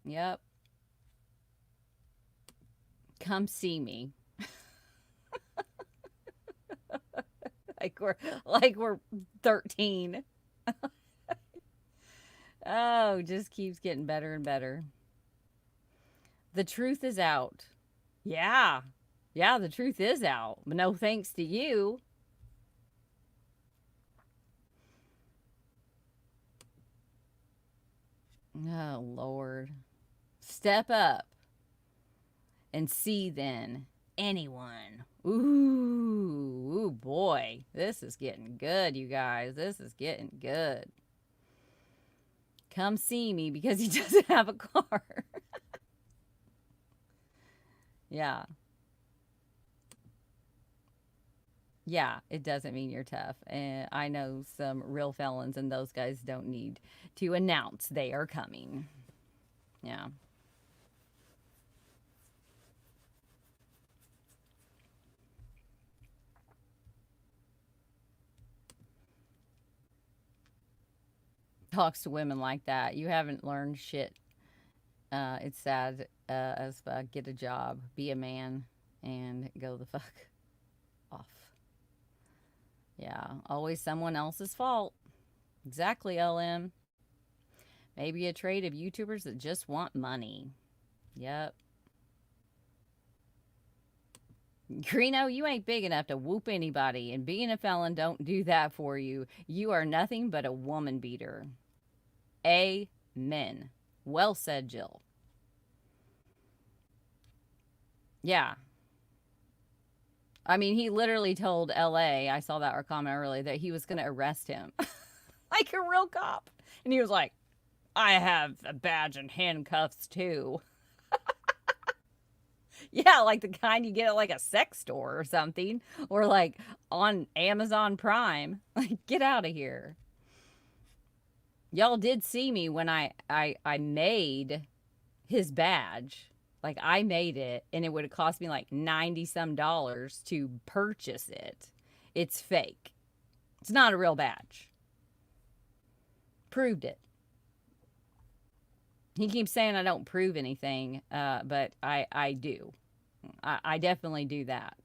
Yep. Come see me. like we're 13. Oh, just keeps getting better and better. The truth is out. Yeah. Yeah, the truth is out. But no thanks to you. Oh, Lord. Step up and see then anyone. Ooh, boy. This is getting good, you guys. This is getting good. Come see me because he doesn't have a car. Yeah. Yeah, it doesn't mean you're tough. And I know some real felons, and those guys don't need to announce they are coming. Yeah. Talks to women like that. You haven't learned shit. It's sad as fuck. Get a job, be a man, and go the fuck off. Yeah, always someone else's fault. Exactly, LM. Maybe a trade of YouTubers that just want money. Yep. Greeno, you ain't big enough to whoop anybody, and being a felon don't do that for you. You are nothing but a woman beater. Amen. Well said, Jill. Yeah. I mean, he literally told LA, I saw that comment earlier, that he was going to arrest him. Like a real cop. And he was like, I have a badge and handcuffs too. Yeah, like the kind you get at like a sex store or something, or like on Amazon Prime. Like, get out of here. Y'all did see me when I made his badge. Like, I made it, and it would have cost me like 90 some dollars to purchase it. It's fake. It's not a real badge. Proved it. He keeps saying I don't prove anything, but I do. I definitely do that.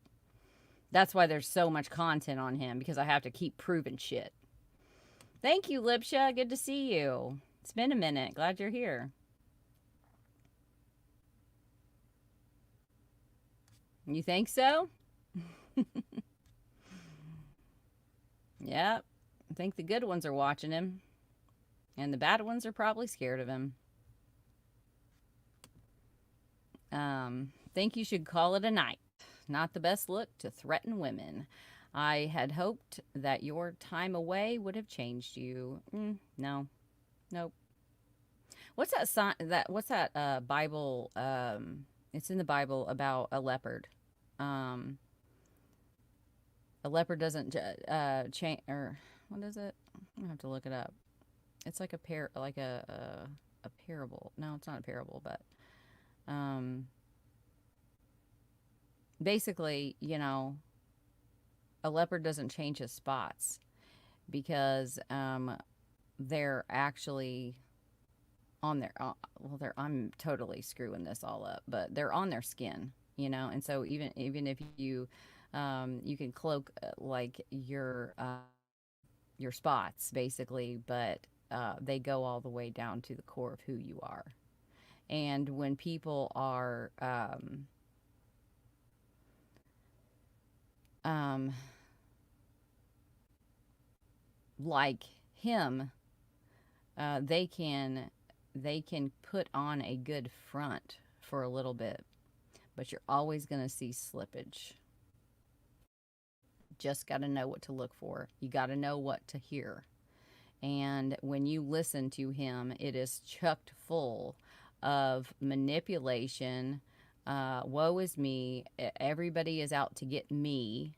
That's why there's so much content on him, because I have to keep proving shit. Thank you, Lipsha. Good to see you. It's been a minute. Glad you're here. You think so? Yep. I think the good ones are watching him, and the bad ones are probably scared of him. Think you should call it a night. Not the best look to threaten women. I had hoped that your time away would have changed you. No. Nope. What's that sign? What's that Bible? It's in the Bible about a leopard. A leopard doesn't change, or what is it? I have to look it up. It's like a parable. No, it's not a parable, but basically, a leopard doesn't change his spots because they're actually on their I'm totally screwing this all up, but they're on their skin, and so even if you can cloak like your spots basically, but they go all the way down to the core of who you are. And when people are like him, they can put on a good front for a little bit, but you're always going to see slippage. Just got to know what to look for. You got to know what to hear. And when you listen to him, it is chucked full of manipulation, Woe is me. Everybody is out to get me.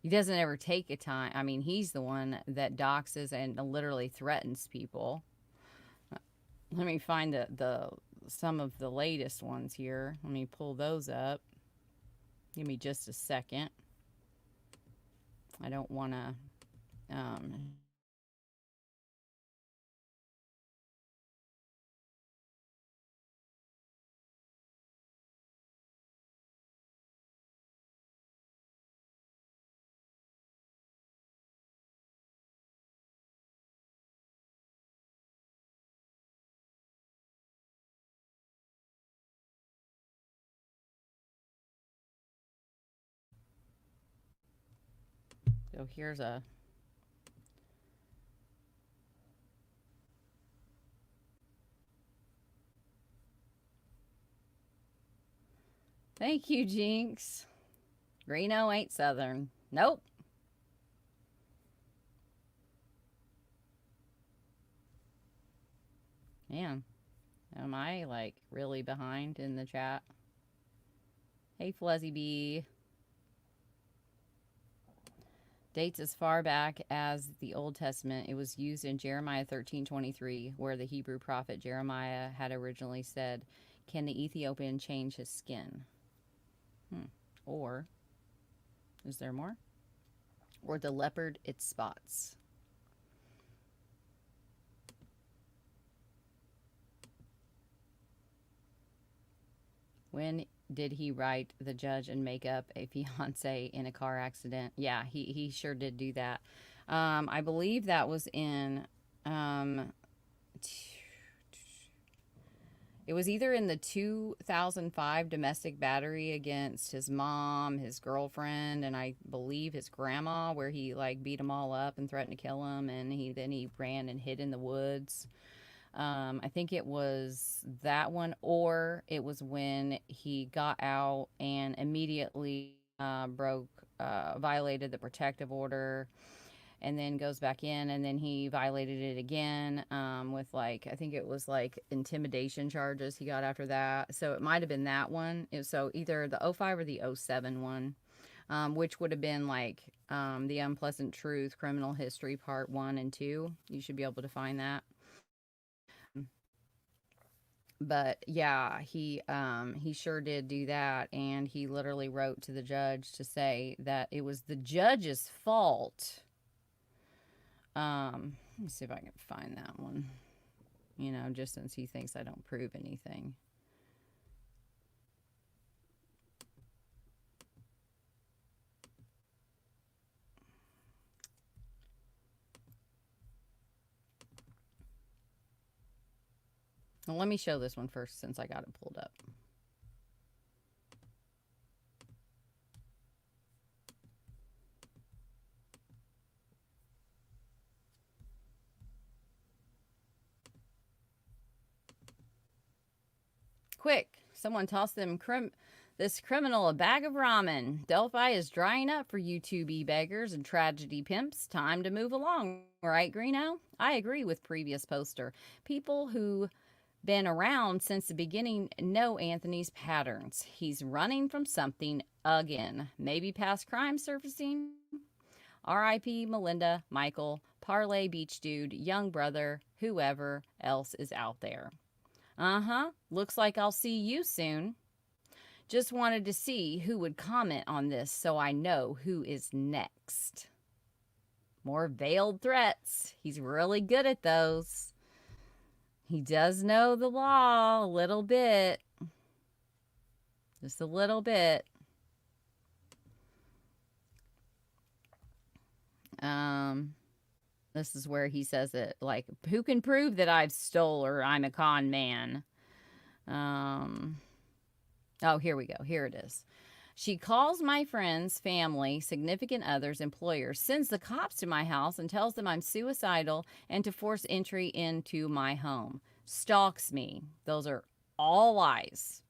He doesn't ever take a time. I mean, he's the one that doxes and literally threatens people. Let me find the some of the latest ones here. Let me pull those up. Give me just a second. I don't want to. So here's a. Thank you, Jinx. Greeno ain't Southern. Nope. Man, am I like really behind in the chat? Hey, Fluzzy Bee. Dates as far back as the Old Testament. It was used in Jeremiah 13:23, where the Hebrew prophet Jeremiah had originally said, "Can the Ethiopian change his skin?" Or, is there more? Or the leopard its spots. When did he write the judge and make up a fiance in a car accident? Yeah, he sure did do that. I believe that was in it was either in the 2005 domestic battery against his mom, his girlfriend, and I believe his grandma, where he like beat them all up and threatened to kill them, and he ran and hid in the woods. I think it was that one, or it was when he got out and immediately violated the protective order, and then goes back in, and then he violated it again with like, I think it was like intimidation charges he got after that. So it might have been that one. So either the 05 or the 07 one, which would have been like the Unpleasant Truth Criminal History Part 1 and 2. You should be able to find that. But yeah, he sure did do that, and he literally wrote to the judge to say that it was the judge's fault. Let me see if I can find that one. You know, just since he thinks I don't prove anything. Well, let me show this one first since I got it pulled up. Quick, someone toss this criminal a bag of ramen. Delphi is drying up for YouTube e-beggars and tragedy pimps. Time to move along, right, Greeno? I agree with previous poster. People who been around since the beginning know Anthony's patterns. He's running from something again. Maybe past crime surfacing? R.I.P. Melinda, Michael, Parlay Beach Dude, Young Brother, whoever else is out there. Looks like I'll see you soon. Just wanted to see who would comment on this so I know who is next. More veiled threats. He's really good at those. He does know the law a little bit. Just a little bit. This is where he says it, like, who can prove that I've stole or I'm a con man? Oh, here we go. Here it is. She calls my friends, family, significant others, employers, sends the cops to my house and tells them I'm suicidal and to force entry into my home. Stalks me. Those are all lies.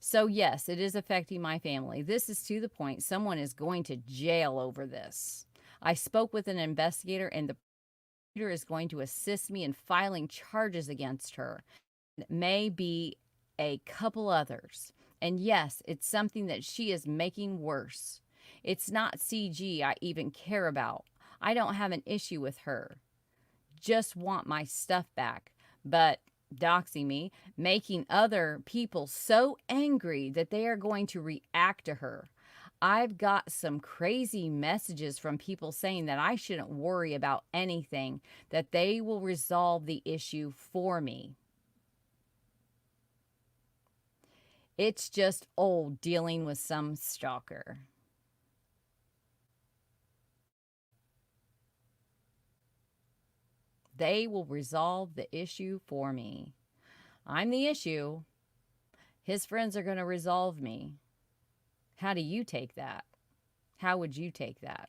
So yes, it is affecting my family. This is to the point someone is going to jail over this. I spoke with an investigator, and the prosecutor is going to assist me in filing charges against her. It may be a couple others. And yes, it's something that she is making worse. It's not CG I even care about. I don't have an issue with her. Just want my stuff back. But doxing me, making other people so angry that they are going to react to her. I've got some crazy messages from people saying that I shouldn't worry about anything, that they will resolve the issue for me. It's just old dealing with some stalker. They will resolve the issue for me. I'm the issue. His friends are going to resolve me. How do you take that? How would you take that?